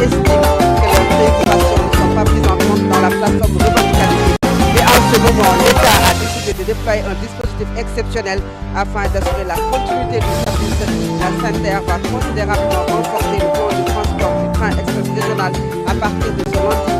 estiment que leurs préoccupations ne sont pas prises en compte dans la plateforme revendicative. Et en ce moment, l'État a décidé de déployer un dispositif exceptionnel afin d'assurer la continuité du service. La SENTER va considérablement renforcer le plan de transport du train express régional à partir de ce lundi.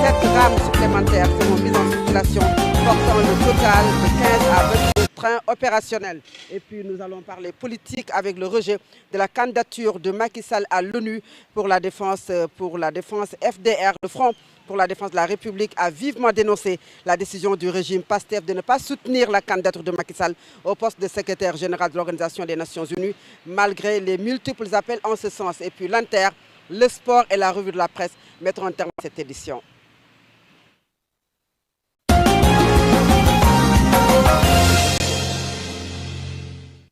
7 rames supplémentaires seront mises en circulation, portant le total de 15 à 22 trains opérationnels. Et puis nous allons parler politique avec le rejet de la candidature de Macky Sall à l'ONU pour la défense FDR. Le Front pour la défense de la République a vivement dénoncé la décision du régime PASTEF de ne pas soutenir la candidature de Macky Sall au poste de secrétaire général de l'Organisation des Nations Unies, malgré les multiples appels en ce sens. Et puis l'Inter, le sport et la revue de la presse mettront un terme à cette édition.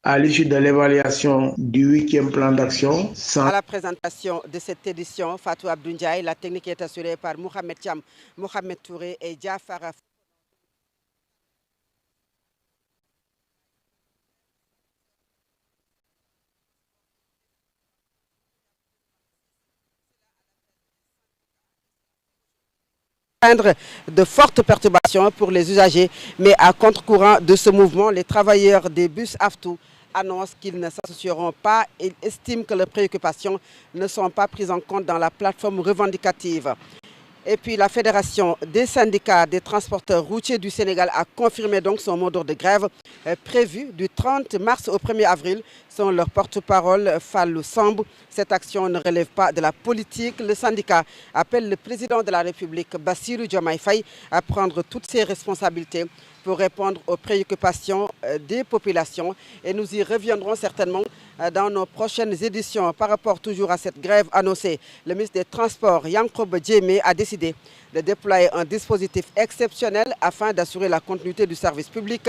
À l'issue de l'évaluation du 8e plan d'action. À la présentation de cette édition, Fatou Abdoundiaï, la technique est assurée par Mohamed Thiam, Mohamed Touré et Diafara. De fortes perturbations pour les usagers, mais à contre-courant de ce mouvement, les travailleurs des bus AFTU annoncent qu'ils ne s'associeront pas et estiment que leurs préoccupations ne sont pas prises en compte dans la plateforme revendicative. Et puis la Fédération des syndicats des transporteurs routiers du Sénégal a confirmé donc son mot d'ordre de grève prévu du 30 mars au 1er avril. Selon leur porte-parole Fallou Sambou, cette action ne relève pas de la politique. Le syndicat appelle le président de la République, Bassirou Diomaye Faye, à prendre toutes ses responsabilités pour répondre aux préoccupations des populations. Et nous y reviendrons certainement dans nos prochaines éditions. Par rapport toujours à cette grève annoncée, le ministre des Transports, Yankhoba Diémé, a décidé de déployer un dispositif exceptionnel afin d'assurer la continuité du service public.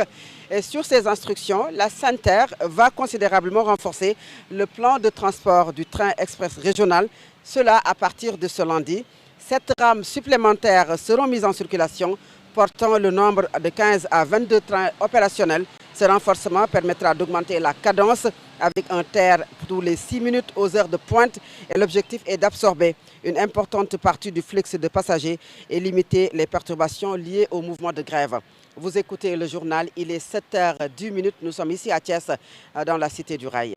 Et sur ces instructions, la SENTER va considérablement renforcer le plan de transport du train express régional. Cela à partir de ce lundi. 7 rames supplémentaires seront mises en circulation, portant le nombre de 15 à 22 trains opérationnels. Ce renforcement permettra d'augmenter la cadence avec un TER tous les 6 minutes aux heures de pointe. Et l'objectif est d'absorber une importante partie du flux de passagers et limiter les perturbations liées au mouvement de grève. Vous écoutez le journal, il est 7h10. Nous sommes ici à Thiès, dans la cité du Rail.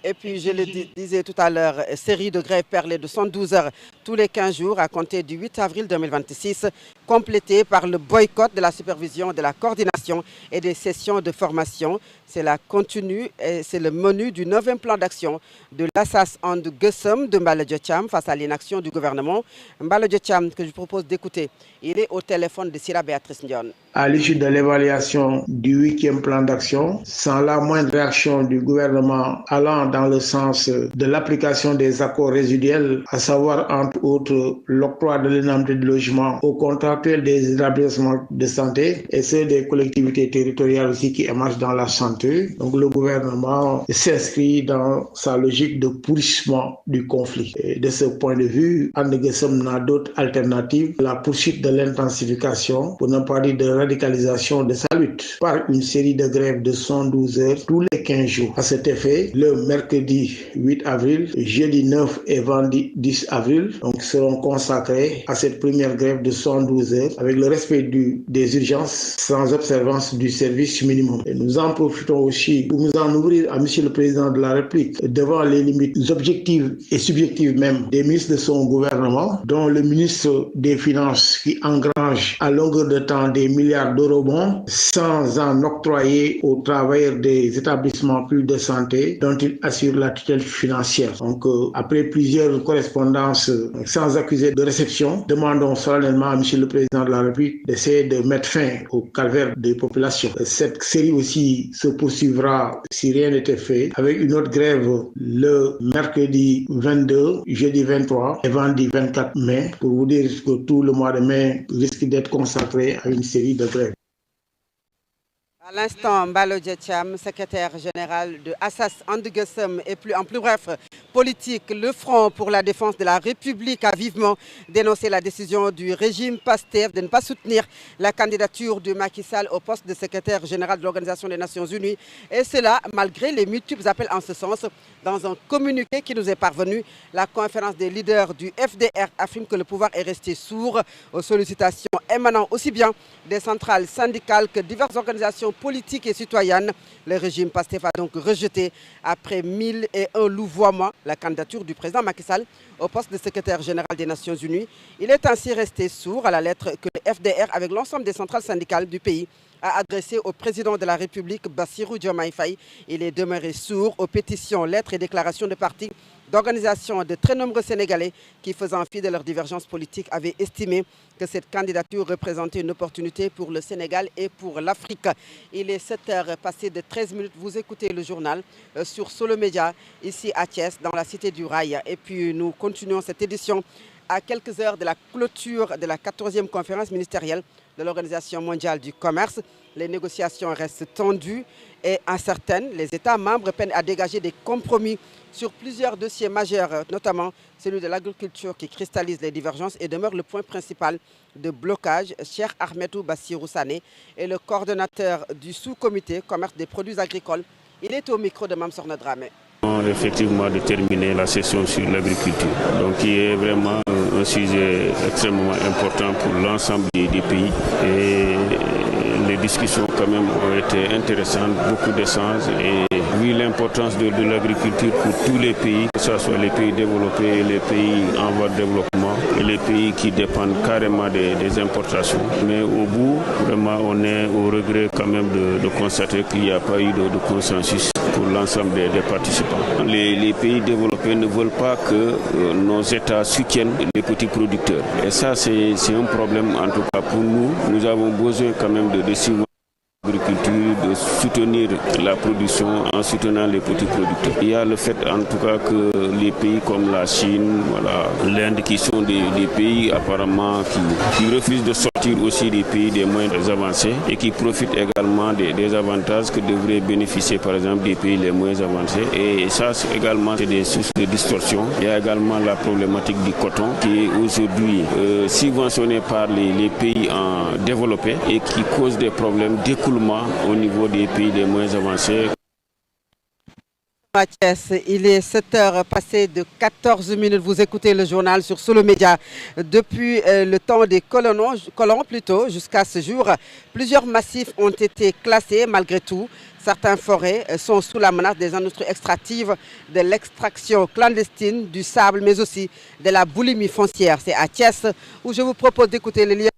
Et puis, je le disais tout à l'heure, série de grèves perlées de 112 heures tous les 15 jours à compter du 8 avril 2026, complétée par le boycott de la supervision, de la coordination et des sessions de formation. C'est la continue et c'est le menu du 9e plan d'action de l'Assas and Gussum de Mbalo Thiam face à l'inaction du gouvernement. Mbalo Thiam, que je propose d'écouter, il est au téléphone de Sira Béatrice Ndion. À l'issue de l'évaluation du 8e plan d'action, sans la moindre réaction du gouvernement allant dans le sens de l'application des accords résiduels, à savoir entre autres l'octroi de l'indemnité de logement aux contractuels des établissements de santé et ceux des collectivités territoriales aussi qui émergent dans la santé. Donc le gouvernement s'inscrit dans sa logique de pourrissement du conflit. Et de ce point de vue, And Gussum n'a d'autre alternative que la poursuite de l'intensification, pour ne pas dire de radicalisation de sa lutte, par une série de grèves de 112 heures tous les 15 jours. À cet effet, le mercredi 8 avril, jeudi 9 et vendredi 10 avril, donc seront consacrés à cette première grève de 112 heures avec le respect des urgences sans observance du service minimum. Et nous en profitons aussi pour nous en ouvrir à Monsieur le Président de la République devant les limites objectives et subjectives même des ministres de son gouvernement, dont le ministre des Finances qui engrange à longueur de temps des milliards d'eurobonds sans en octroyer aux travailleurs des établissements publics de santé dont il assure la tutelle financière. Donc, après plusieurs correspondances sans accuser de réception, demandons solennellement à Monsieur le Président de la République d'essayer de mettre fin au calvaire des populations. Cette série aussi se poursuivra si rien n'était fait avec une autre grève le mercredi 22, jeudi 23 et vendredi 24 mai pour vous dire que tout le mois de mai risque d'être consacré à une série de grèves. À l'instant, Mbalo Thiam, secrétaire général de Assas and Gussum, et en plus bref, politique, le Front pour la défense de la République a vivement dénoncé la décision du régime PASTEF de ne pas soutenir la candidature de Macky Sall au poste de secrétaire général de l'Organisation des Nations Unies. Et cela malgré les multiples appels en ce sens. Dans un communiqué qui nous est parvenu, la conférence des leaders du FDR affirme que le pouvoir est resté sourd aux sollicitations émanant aussi bien des centrales syndicales que diverses organisations politiques et citoyennes. Le régime PASTEF a donc rejeté, après 1001 louvoiements, la candidature du président Macky Sall au poste de secrétaire général des Nations Unies. Il est ainsi resté sourd à la lettre que le FDR, avec l'ensemble des centrales syndicales du pays, a adressé au président de la République, Bassirou Diomaye Faye. Il est demeuré sourd aux pétitions, lettres et déclarations de partis, d'organisations de très nombreux Sénégalais qui, faisant fi de leurs divergences politiques, avaient estimé que cette candidature représentait une opportunité pour le Sénégal et pour l'Afrique. Il est 7h passé de 13 minutes. Vous écoutez le journal sur Solo Média, ici à Thiès, dans la cité du Rail. Et puis nous continuons cette édition à quelques heures de la clôture de la 14e conférence ministérielle de l'Organisation mondiale du commerce. Les négociations restent tendues et incertaines. Les États membres peinent à dégager des compromis sur plusieurs dossiers majeurs, notamment celui de l'agriculture qui cristallise les divergences et demeure le point principal de blocage. Cheikh Ahmedou Bassirou Sané est le coordonnateur du sous-comité commerce des produits agricoles. Il est au micro de Mamsorna Dramé. Effectivement de terminer la session sur l'agriculture, donc qui est vraiment un sujet extrêmement important pour l'ensemble des pays, et les discussions quand même ont été intéressantes, beaucoup d'échanges, et vu l'importance de l'agriculture pour tous les pays, que ce soit les pays développés, les pays en voie de développement et les pays qui dépendent carrément des importations. Mais au bout, vraiment, on est au regret quand même de constater qu'il n'y a pas eu de consensus pour l'ensemble des participants. Les pays développés ne veulent pas que nos États soutiennent les petits producteurs. Et ça, c'est un problème, en tout cas pour nous. Nous avons besoin quand même de suivre l'agriculture, de soutenir la production en soutenant les petits producteurs. Il y a le fait en tout cas que les pays comme la Chine, voilà, l'Inde, qui sont des pays apparemment qui refusent de sortir aussi des pays des moins avancés et qui profitent également des avantages que devraient bénéficier par exemple des pays les moins avancés. Et ça également c'est des sources de distorsion. Il y a également la problématique du coton qui est aujourd'hui subventionné par les pays en développés et qui cause des problèmes d'écoulement au niveau des pays les moins avancés. Il est 7h passé de 14 minutes. Vous écoutez le journal sur Solo Média. Depuis le temps des colons jusqu'à ce jour, plusieurs massifs ont été classés. Malgré tout, certaines forêts sont sous la menace des industries extractives, de l'extraction clandestine du sable, mais aussi de la boulimie foncière. C'est à Thiès où je vous propose d'écouter les liens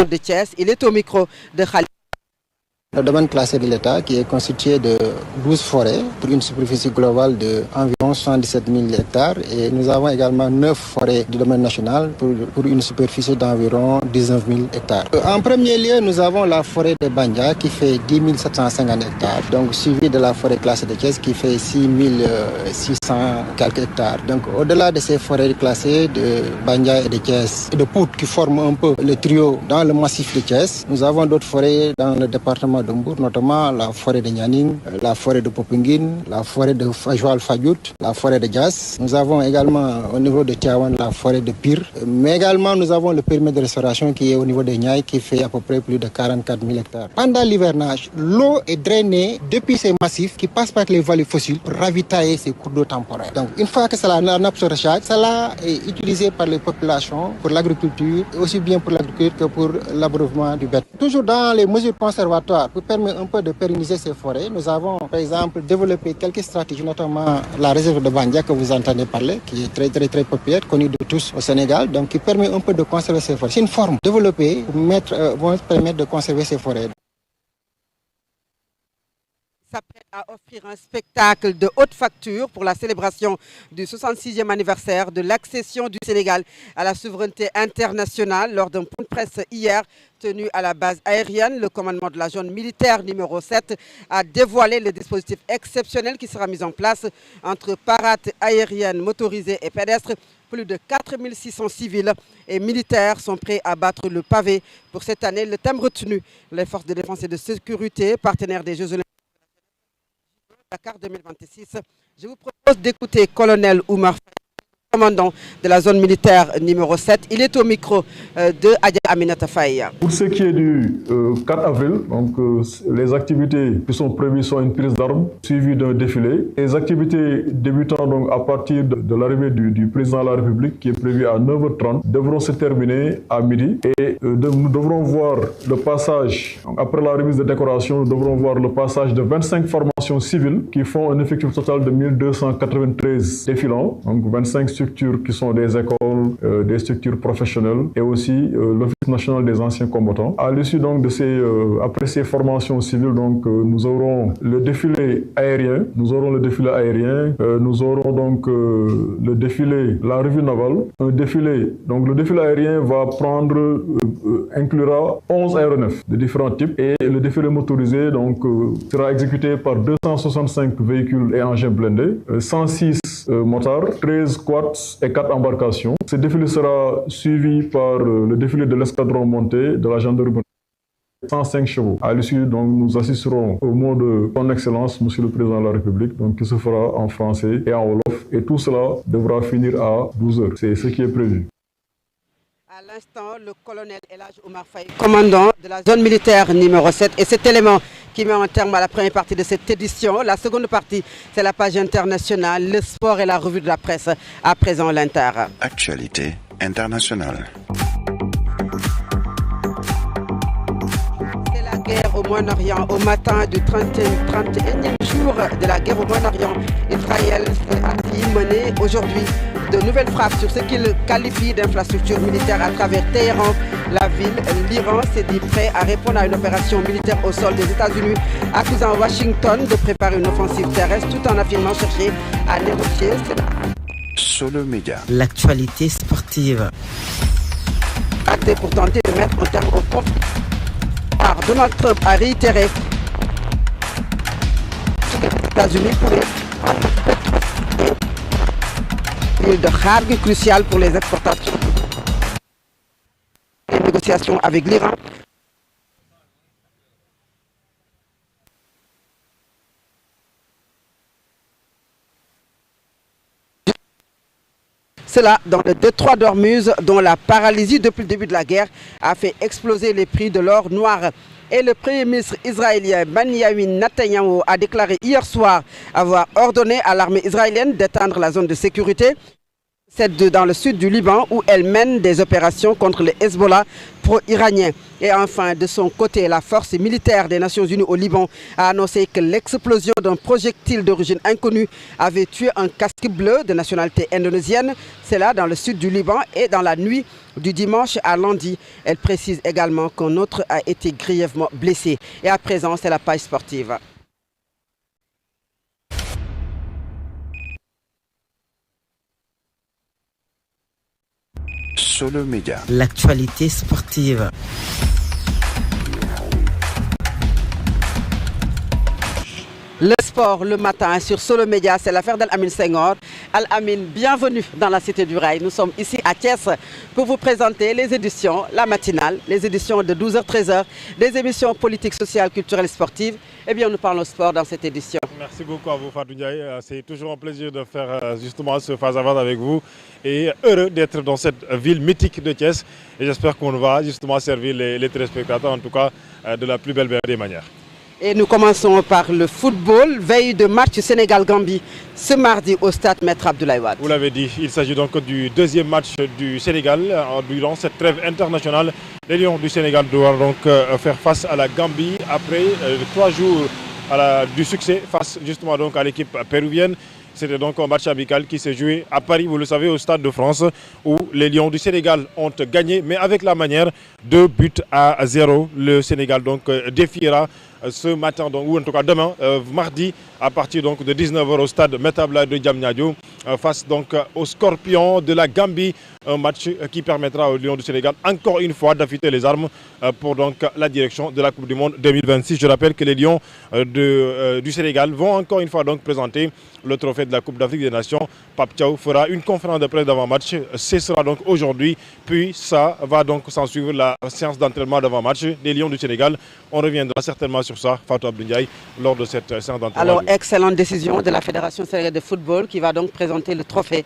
de Thiès. Il est au micro de Khalid. Le domaine classé de l'État qui est constitué de 12 forêts pour une superficie globale de environ 117 000 hectares et nous avons également 9 forêts du domaine national pour une superficie d'environ 19 000 hectares. En premier lieu, nous avons la forêt de Bandia qui fait 10 750 hectares, donc suivi de la forêt classée de Thiès qui fait 6 600 quelques hectares. Donc au-delà de ces forêts classées de Bandia et de Thiès et de Pout qui forment un peu le trio dans le massif de Thiès, nous avons d'autres forêts dans le département de Mbour, notamment la forêt de Nianing, la forêt de Popingine, la forêt de Joal-Fadiout, la forêt de Dias. Nous avons également au niveau de Tiawan la forêt de Pire, mais également nous avons le périmètre de restauration qui est au niveau de Niaï qui fait à peu près plus de 44 000 hectares. Pendant l'hivernage, l'eau est drainée depuis ces massifs qui passent par les vallées fossiles pour ravitailler ces cours d'eau temporaires. Donc une fois que cela nappe se recharge, cela est utilisé par les populations pour l'agriculture, aussi bien pour l'agriculture que pour l'abreuvement du bétail. Toujours dans les mesures conservatoires pour permettre un peu de pérenniser ces forêts, nous avons par exemple développé quelques stratégies, notamment la réserve de Bandia que vous entendez parler, qui est très populaire, connue de tous au Sénégal, donc qui permet un peu de conserver ces forêts. C'est une forme développée pour permettre de conserver ces forêts. S'apprête à offrir un spectacle de haute facture pour la célébration du 66e anniversaire de l'accession du Sénégal à la souveraineté internationale. Lors d'un point de presse hier tenu à la base aérienne, le commandement de la zone militaire numéro 7 a dévoilé le dispositif exceptionnel qui sera mis en place entre parades aériennes motorisées et pédestres. Plus de 4 600 civils et militaires sont prêts à battre le pavé pour cette année. Le thème retenu, les forces de défense et de sécurité, partenaires des Jeux Olympiques Dakar 2026. Je vous propose d'écouter colonel Oumar Faye, commandant de la zone militaire numéro 7. Il est au micro de Adja Aminata Faye. Pour ce qui est du 4 avril, donc, les activités qui sont prévues sont une prise d'armes suivie d'un défilé. Les activités débutant donc à partir de l'arrivée du président de la République qui est prévu à 9h30 devront se terminer à midi. Et nous devrons voir le passage, après la remise de décoration, nous devrons voir le passage de 25 formations civiles qui font un effectif total de 1293 défilants, donc 25 structures qui sont des écoles, des structures professionnelles et aussi l'Office national des anciens combattants. À l'issue donc de après ces formations civiles, donc nous aurons le défilé aérien, nous aurons donc le défilé, la revue navale, un défilé. Donc le défilé aérien va inclura 11 aéronefs de différents types et le défilé motorisé donc sera exécuté par 265 véhicules et engins blindés, 106 motards, 13 quads et 4 embarcations. Ce défilé sera suivi par le défilé de l'escadron monté de la gendarmerie. 105 chevaux. À l'issue, donc, nous assisterons au mot de Son Excellence, Monsieur le Président de la République, donc, qui se fera en français et en wolof. Et tout cela devra finir à 12h. C'est ce qui est prévu. À l'instant, le colonel Elhadj Oumar Faye, commandant de la zone militaire numéro 7. Et cet élément qui met en terme à la première partie de cette édition. La seconde partie, c'est la page internationale, le sport et la revue de la presse. À présent, l'Inter. Actualité internationale. C'est la guerre au Moyen-Orient. Au matin du 31e jour de la guerre au Moyen-Orient, Israël a-t-il mené aujourd'hui de nouvelles frappes sur ce qu'il qualifie d'infrastructure militaire à travers Téhéran, la ville. L'Iran s'est dit prêt à répondre à une opération militaire au sol des États-Unis, accusant Washington de préparer une offensive terrestre tout en affirmant chercher à négocier. Solo Média. L'actualité sportive. Acté pour tenter de mettre un terme au conflit. Car Donald Trump a réitéré que les États-Unis pourraient de Kharg crucial pour les exportations. Les négociations avec l'Iran. Cela dans le détroit d'Ormuz, dont la paralysie depuis le début de la guerre a fait exploser les prix de l'or noir. Et le Premier ministre israélien Benyamin Netanyahou a déclaré hier soir avoir ordonné à l'armée israélienne d'étendre la zone de sécurité. C'est dans le sud du Liban où elle mène des opérations contre les Hezbollah pro-iraniens. Et enfin, de son côté, la force militaire des Nations Unies au Liban a annoncé que l'explosion d'un projectile d'origine inconnue avait tué un casque bleu de nationalité indonésienne. C'est là dans le sud du Liban et dans la nuit du dimanche à lundi. Elle précise également qu'un autre a été grièvement blessé. Et à présent, c'est la page sportive. Solo Média. L'actualité sportive. Le sport le matin sur Solo Média, c'est l'affaire d'Al-Amin Senghor. Al-Amin, bienvenue dans la Cité du Rail. Nous sommes ici à Thiès pour vous présenter les éditions, la matinale, les éditions de 12h-13h, des émissions politiques, sociales, culturelles et sportives. Eh bien, nous parlons sport dans cette édition. Merci beaucoup à vous, Fatou Ndiaye. C'est toujours un plaisir de faire justement ce face-à-face avec vous et heureux d'être dans cette ville mythique de Thiès. Et j'espère qu'on va justement servir les téléspectateurs, en tout cas, de la plus belle des manières. Et nous commençons par le football, veille de match Sénégal-Gambie, ce mardi au stade Maître Abdoulaye Wade. Vous l'avez dit, il s'agit donc du deuxième match du Sénégal durant cette trêve internationale. Les Lions du Sénégal doivent donc faire face à la Gambie après 3 jours du succès face justement donc à l'équipe péruvienne. C'était donc un match amical qui s'est joué à Paris, vous le savez, au Stade de France, où les Lions du Sénégal ont gagné, mais avec la manière, 2-0. Le Sénégal donc défiera ce matin, donc, ou en tout cas demain, mardi, à partir donc de 19h au stade Maître Abdoulaye de Diamniadio, face donc aux Scorpions de la Gambie. Un match qui permettra aux Lions du Sénégal encore une fois d'affûter les armes pour donc la direction de la Coupe du Monde 2026. Je rappelle que les Lions du Sénégal vont encore une fois donc présenter le trophée de la Coupe d'Afrique des Nations. Pape Thiaw fera une conférence de presse d'avant-match. Ce sera donc aujourd'hui, puis ça va donc s'en suivre la séance d'entraînement d'avant-match des Lions du Sénégal. On reviendra certainement sur sur ça, Fatou Abdou Ndiaye, lors de cette séance d'entraînement. Alors, excellente décision de la Fédération sénégalaise de football qui va donc présenter le trophée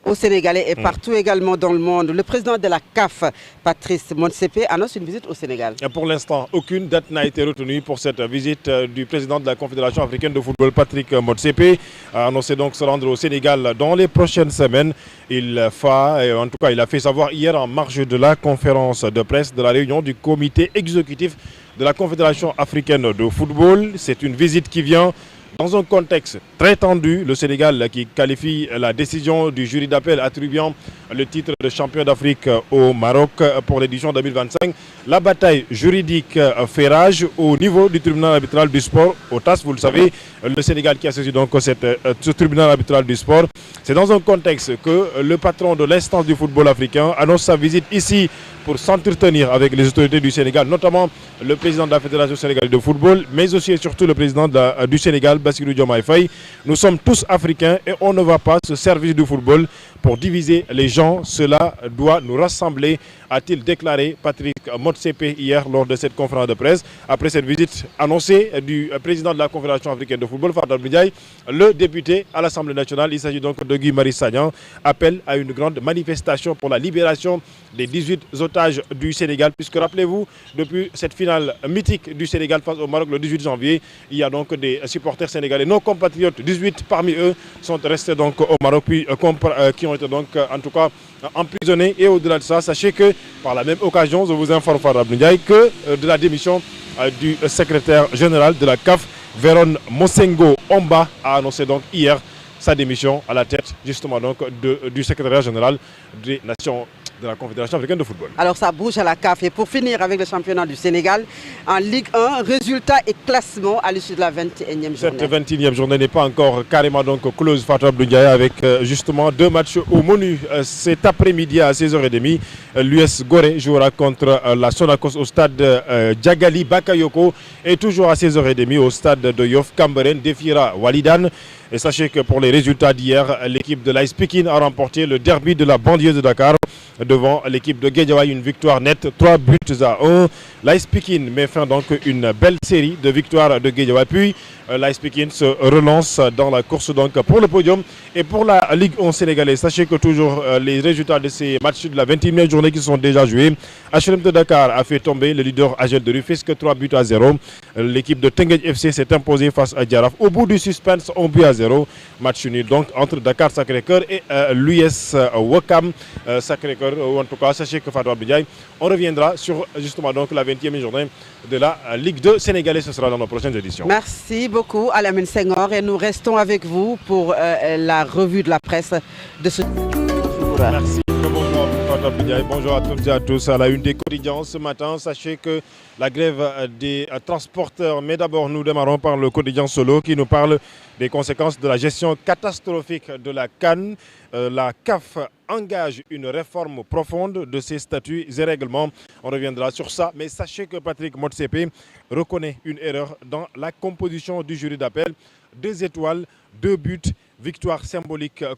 aux Sénégalais et partout également dans le monde. Le président de la CAF, Patrice Motsepe, annonce une visite au Sénégal. Et pour l'instant, aucune date n'a été retenue pour cette visite du président de la Confédération africaine de football, Patrick Motsepe, a annoncé donc se rendre au Sénégal dans les prochaines semaines. Il a fait savoir hier en marge de la conférence de presse de la réunion du comité exécutif de la Confédération africaine de football. C'est une visite qui vient dans un contexte très tendu. Le Sénégal qui qualifie la décision du jury d'appel attribuant le titre de champion d'Afrique au Maroc pour l'édition 2025. La bataille juridique fait rage au niveau du tribunal arbitral du sport, au TAS. Vous le savez, le Sénégal qui a saisi donc ce tribunal arbitral du sport. C'est dans un contexte que le patron de l'instance du football africain annonce sa visite ici pour s'entretenir avec les autorités du Sénégal, notamment le président de la Fédération sénégalaise de football, mais aussi et surtout le président du Sénégal, Bassirou Diomaye Faye. Nous sommes tous africains et on ne va pas se servir du football pour diviser les gens. Cela doit nous rassembler, a-t-il déclaré Patrick Motsepe hier lors de cette conférence de presse. Après cette visite annoncée du président de la Confédération africaine de football, Fatou Abdou Ndiaye, le député à l'Assemblée nationale, il s'agit donc de Guy Marius Sagna, appelle à une grande manifestation pour la libération des 18 otages du Sénégal, puisque rappelez-vous, depuis cette finale mythique du Sénégal face au Maroc le 18 janvier, il y a donc des supporters sénégalais, nos compatriotes, 18 parmi eux sont restés donc au Maroc, puis qui ont été donc en tout cas emprisonnés. Et au-delà de ça, sachez que par la même occasion, je vous informe Fatou Abdou Ndiaye que de la démission du secrétaire général de la CAF, Véron Mosengo Omba, a annoncé donc hier sa démission à la tête justement donc du secrétaire général des Nations de la Confédération africaine de football. Alors ça bouge à la CAF. Et pour finir avec le championnat du Sénégal, en Ligue 1, résultat et classement à l'issue de la 21e journée. Cette 21e journée n'est pas encore carrément donc close, Fatou Abdou Ndiaye, avec justement 2 matchs au menu. Cet après-midi à 16h30, l'US Gorée jouera contre la Sonacos au stade Djagali Bakayoko, et toujours à 16h30 au stade de Yoff, Cambérène défiera Walidane. Et sachez que pour les résultats d'hier, l'équipe de l'AS Pikine a remporté le derby de la banlieue de Dakar devant l'équipe de Guédiawaye, une victoire nette, 3-1. L'AS Pikine met fin donc une belle série de victoires de Guédiawaye. Puis l'AS Pikine se relance dans la course donc pour le podium. Et pour la Ligue 1 sénégalaise, sachez que toujours les résultats de ces matchs de la 21e journée qui sont déjà joués. HLM de Dakar a fait tomber le leader Agel de Rufisque 3-0. L'équipe de Teungueth FC s'est imposée face à Djaraf. Au bout du suspense, 1-0. Match nul donc entre Dakar Sacré-Cœur et l'US Ouakam Sacré-Cœur. En tout cas, sachez que Fatou Abdou Ndiaye, on reviendra sur justement donc la 20e journée de la Ligue 2 sénégalaise. Ce sera dans nos prochaines éditions. Merci beaucoup Alamine Senghor, et nous restons avec vous pour la revue de la presse de ce jour. Merci. Bonjour à toutes et à tous. À la une des quotidiens ce matin, sachez que la grève des transporteurs. Mais d'abord, nous démarrons par le quotidien Solo qui nous parle des conséquences de la gestion catastrophique de la CAN. La CAF engage une réforme profonde de ses statuts et règlements. On reviendra sur ça. Mais sachez que Patrick Motsepe reconnaît une erreur dans la composition du jury d'appel. 2 étoiles, 2 buts, victoire symbolique